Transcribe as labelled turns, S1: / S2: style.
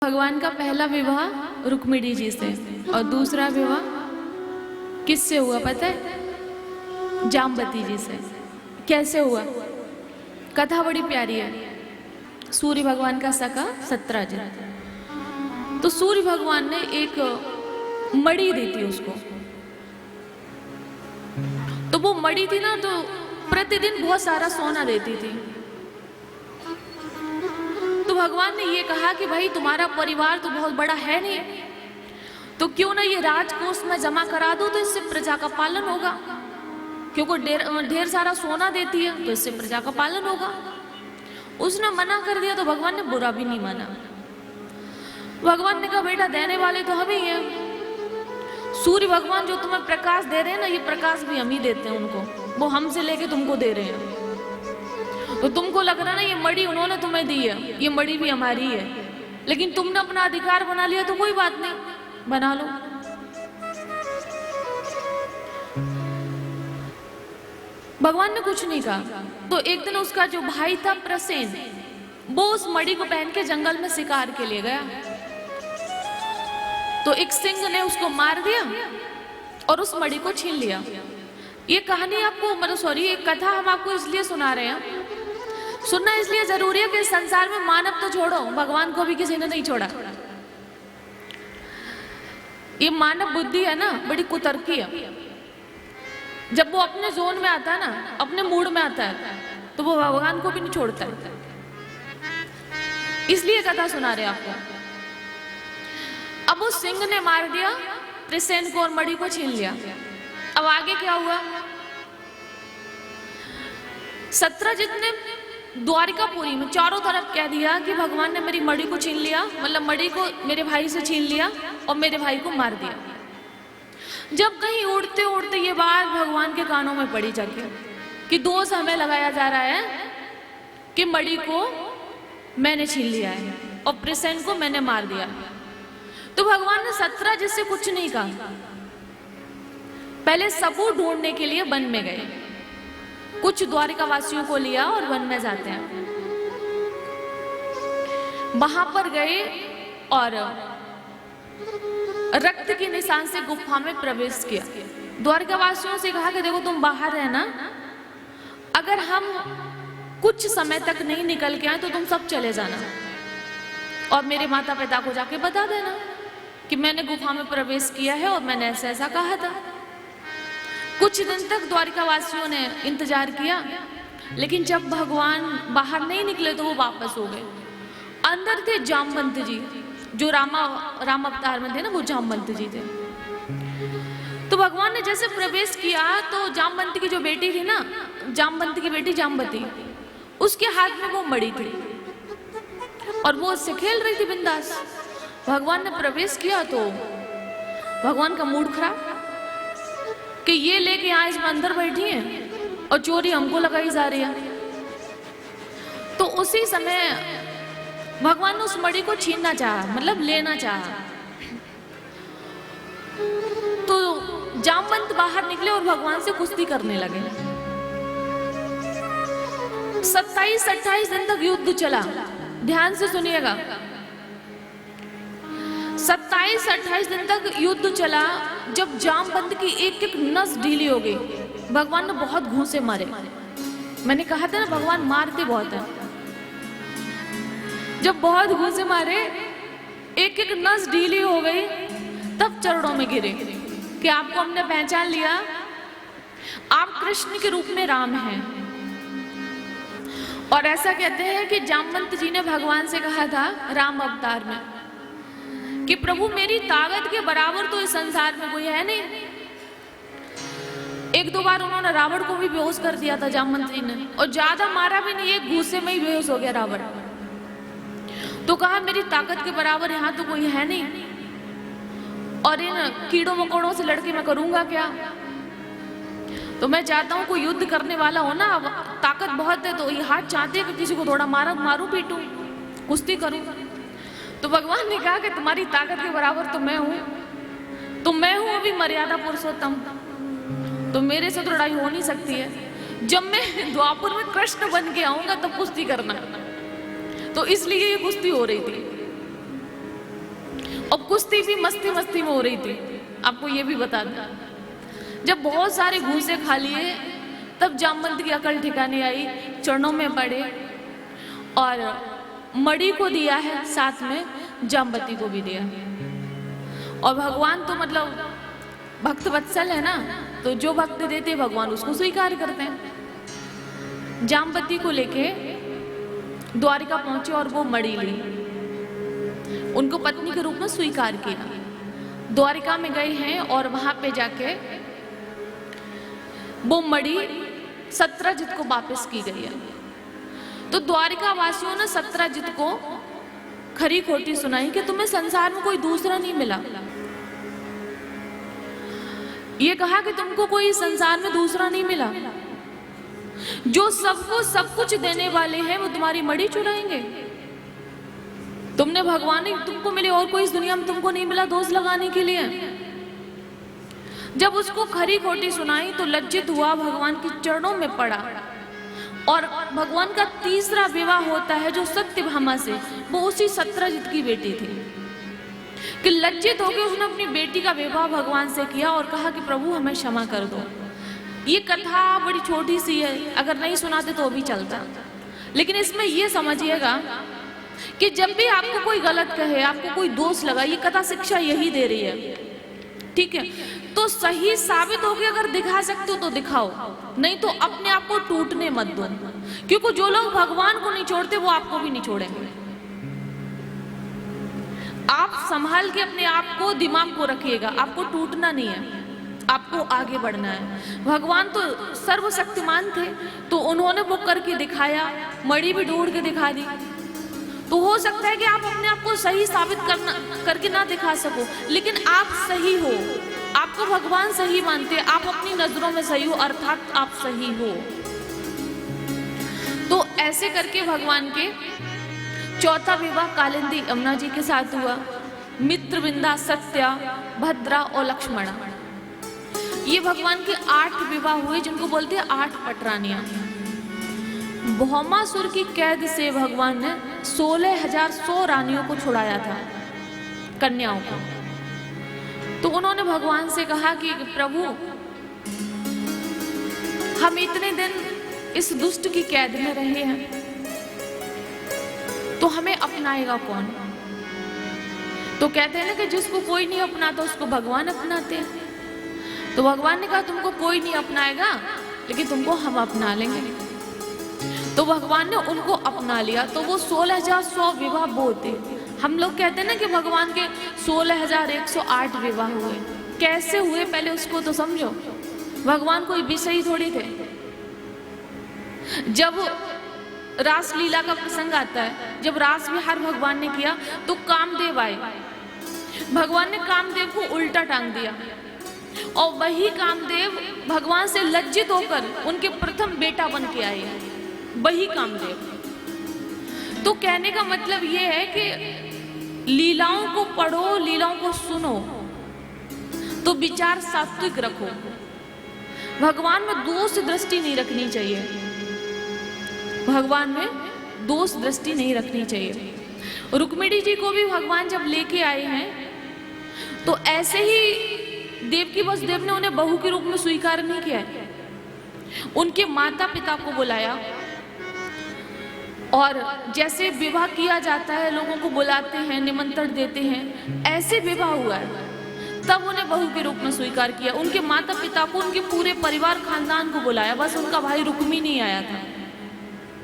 S1: भगवान का पहला विवाह रुक्मिणी जी से और दूसरा विवाह किससे हुआ पता है? जामवती जी से। कैसे हुआ? कथा बड़ी प्यारी है। सूर्य भगवान का सखा सत्यराजित। तो सूर्य भगवान ने एक मणि दी थी उसको। तो वो मणि थी ना, तो प्रतिदिन बहुत सारा सोना देती थी। तो भगवान ने ये कहा कि भाई तुम्हारा परिवार तो बहुत बड़ा है नहीं, तो क्यों ना ये राजकोष में जमा करा दो, तो इससे प्रजा का पालन होगा। क्योंकि ढेर सारा सोना देती है तो इससे प्रजा का पालन होगा। उसने मना कर दिया तो भगवान ने बुरा भी नहीं माना। भगवान ने कहा बेटा देने वाले तो हम ही हैं। सूर्य भगवान जो तुम्हें प्रकाश दे रहे हैं ना, ये प्रकाश भी हम ही देते हैं उनको, वो हमसे लेके तुमको दे रहे हैं। तो तुमको लग रहा ना ये मणि उन्होंने तुम्हें दी है, ये मणि भी हमारी है, लेकिन तुमने अपना अधिकार बना लिया तो कोई बात नहीं, बना लो। भगवान ने कुछ नहीं कहा। तो एक दिन उसका जो भाई था प्रसेन, वो उस मणि को पहन के जंगल में शिकार के लिए गया। तो एक सिंह ने उसको मार दिया और उस मणि को छीन लिया। ये कहानी आपको ये कथा हम आपको इसलिए सुना रहे हैं, सुनना इसलिए जरूरी है कि इस संसार में मानव तो छोड़ो, भगवान को भी किसी ने नहीं छोड़ा। ये मानव बुद्धि है ना, बड़ी कुतर्की है। जब वो अपने जोन में आता है ना, अपने मूड में आता है, तो वो भगवान को भी नहीं छोड़ता है। इसलिए कथा सुना रहे आपको। अब वो सिंह ने मार दिया प्रसेन को और मणि को छीन लिया। अब आगे क्या हुआ? सत्यराजित ने द्वारिकापुरी में चारों तरफ कह दिया कि भगवान ने मेरी मणि को छीन लिया, मतलब मणि को मेरे भाई से छीन लिया और मेरे भाई को मार दिया। जब कहीं उड़ते उड़ते ये बात भगवान के कानों में पड़ी जाके कि दोष हमें लगाया जा रहा है कि मणि को मैंने छीन लिया है और प्रसेन को मैंने मार दिया। तो भगवान ने सत्यराजित से कुछ नहीं कहा। पहले सबूत ढूंढने के लिए वन में गए। कुछ द्वारिका वासियों को लिया और वन में जाते हैं। वहां पर गए और रक्त के निशान से गुफा में प्रवेश किया। द्वारिका वासियों से कहा कि देखो तुम बाहर रहना, अगर हम कुछ समय तक नहीं निकल के आए तो तुम सब चले जाना और मेरे माता पिता को जाके बता देना कि मैंने गुफा में प्रवेश किया है और मैंने ऐसा ऐसा कहा था। कुछ दिन तक द्वारिका वासियों ने इंतजार किया, लेकिन जब भगवान बाहर नहीं निकले तो वो वापस हो गए। अंदर थे जामवंत जी, जो राम अवतार में थे ना, वो जामवंत जी थे। तो भगवान ने जैसे प्रवेश किया तो जामवंत की जो बेटी थी ना, जामवंत की बेटी जामवती, उसके हाथ में वो मणि थी और वो उससे खेल रही थी बिंदास। भगवान ने प्रवेश किया तो भगवान का मूड खराब कि ये लेके यहाँ इसमें अंदर बैठी है और चोरी हमको लगाई जा रही है। तो उसी समय भगवान ने उस मणि को छीनना चाहा, मतलब लेना चाहा। तो जामवंत बाहर निकले और भगवान से कुश्ती करने लगे। 27-28 दिन तक युद्ध चला। ध्यान से सुनिएगा, 27-28 दिन तक युद्ध चला। जब जामवंत की एक एक नस ढीली हो गई, भगवान ने बहुत घूंसे मारे। मैंने कहा था ना, भगवान मारते बहुत है। जब बहुत घूंसे मारे, एक एक नस ढीली हो गई, तब चरणों में गिरे कि आपको हमने पहचान लिया, आप कृष्ण के रूप में राम हैं। और ऐसा कहते हैं कि जामवंत जी ने भगवान से कहा था राम अवतार में कि प्रभु मेरी ताकत के बराबर तो इस संसार में कोई है नहीं। एक दो बार उन्होंने रावण को भी बेहोश कर दिया था जामवंत जी ने, और ज्यादा मारा भी नहीं, एक घूसे में ही बेहोश हो गया रावण। तो कहा मेरी ताकत के बराबर यहाँ तो कोई है नहीं, और इन कीड़ों मकोड़ों से लड़के मैं करूंगा क्या? तो मैं चाहता हूँ कोई युद्ध करने वाला हो ना, ताकत बहुत है, तो ये हाथ चाहते हैं कि किसी को थोड़ा मारूं पीटूं, कुश्ती करूं। तो भगवान ने कहा कि तुम्हारी ताकत के बराबर तो मैं हूं, तो मैं हूं अभी मर्यादा पुरुषोत्तम, तो मेरे से तो लड़ाई हो नहीं सकती है। जब मैं द्वापर में कृष्ण बन के आऊंगा तब कुश्ती करना। तो इसलिए ये कुश्ती हो रही थी। और कुश्ती भी मस्ती मस्ती में हो रही थी। आपको ये भी बता दूं, जब बहुत सारे घूसे खा लिए तब जामवंत की अकल ठिकाने आई, चरणों में पड़े और मणि को दिया है, साथ में जामवती को भी दिया। और भगवान तो मतलब भक्त वत्सल है ना, तो जो भक्त देते भगवान उसको स्वीकार करते हैं। जामवती को लेके द्वारिका पहुंचे और वो मणि ली, उनको पत्नी के रूप में स्वीकार किया। द्वारिका में गए हैं और वहां पे जाके वो मणि सत्रजित को वापस की गई है। तो द्वारिका वासियों ने सत्रजित को खरी खोटी सुनाई कि तुम्हें संसार में कोई दूसरा नहीं मिला। ये कहा कि तुमको कोई संसार में दूसरा नहीं मिला, जो सबको सब कुछ देने वाले हैं वो तुम्हारी मणि चुराएंगे। तुमने भगवान ही तुमको मिले और कोई इस दुनिया में तुमको नहीं मिला दोष लगाने के लिए। जब उसको खरी खोटी सुनाई तो लज्जित हुआ, भगवान के चरणों में पड़ा। और भगवान का तीसरा विवाह होता है जो सत्यभामा से, वो उसी सत्रजित की बेटी थी कि लज्जित होकर उसने अपनी बेटी का विवाह भगवान से किया और कहा कि प्रभु हमें क्षमा कर दो। ये कथा बड़ी छोटी सी है, अगर नहीं सुनाते तो भी चलता, लेकिन इसमें ये समझिएगा कि जब भी आपको कोई गलत कहे, आपको कोई दोष लगा, ये कथा शिक्षा यही दे रही है, ठीक है? तो सही साबित होके अगर दिखा सकते हो तो दिखाओ, नहीं तो अपने आप को टूटने मत दो, क्योंकि जो लोग भगवान को नहीं छोड़ते वो आपको भी नहीं छोड़ेंगे। आप संभाल के अपने आप को, दिमाग को रखिएगा, आपको टूटना नहीं है, आपको आगे बढ़ना है। भगवान तो सर्वशक्तिमान थे, तो उन्होंने वो करके दिखाया, मणि भी ढूंढ के दिखा दी। तो हो सकता है कि आप अपने आप को सही साबित करके ना दिखा सको, लेकिन आप सही हो, आपको भगवान सही मानते, आप अपनी नजरों में सही हो, अर्थात आप सही हो। तो ऐसे करके भगवान के चौथा विवाह कालिंदी यमुना जी के साथ हुआ। मित्रविंदा, सत्या, भद्रा और लक्ष्मणा, ये भगवान के 8 विवाह हुए, जिनको बोलते हैं 8 पटरानियां। भौमासुर की कैद से भगवान ने 16,100 रानियों को छुड़ाया था, कन्याओं को। तो उन्होंने भगवान से कहा कि प्रभु हम इतने दिन इस दुष्ट की कैद में रहे हैं, तो हमें अपनाएगा कौन? तो कहते हैं ना कि जिसको कोई नहीं अपनाता उसको भगवान अपनाते हैं। तो भगवान ने कहा तुमको कोई नहीं अपनाएगा, लेकिन तुमको हम अपना लेंगे। तो भगवान ने उनको अपना लिया। तो वो 16,100 विवाह बोते। हम लोग कहते हैं ना कि भगवान के 16,108 विवाह हुए। कैसे हुए पहले उसको तो समझो। भगवान कोई विषयी थोड़ी थे। जब रासलीला का प्रसंग आता है, जब रास विहार भगवान ने किया तो कामदेव आए। भगवान ने कामदेव को उल्टा टांग दिया और वही कामदेव भगवान से लज्जित होकर उनके प्रथम बेटा बन के आए, वही कामदेव। तो कहने का मतलब ये है कि लीलाओं को पढ़ो, लीलाओं को सुनो, तो विचार सात्विक रखो। भगवान में दोष दृष्टि नहीं रखनी चाहिए, भगवान में दोष दृष्टि नहीं रखनी चाहिए। रुक्मिणी जी को भी भगवान जब लेके आए हैं तो ऐसे ही देवकी वसुदेव ने उन्हें बहू के रूप में स्वीकार नहीं किया। उनके माता पिता को बुलाया और जैसे विवाह किया जाता है, लोगों को बुलाते हैं, निमंत्रण देते हैं, ऐसे विवाह हुआ है। तब उन्हें बहू के रूप में स्वीकार किया। उनके माता पिता को, उनके पूरे परिवार खानदान को बुलाया, बस उनका भाई रुक्मी नहीं आया था।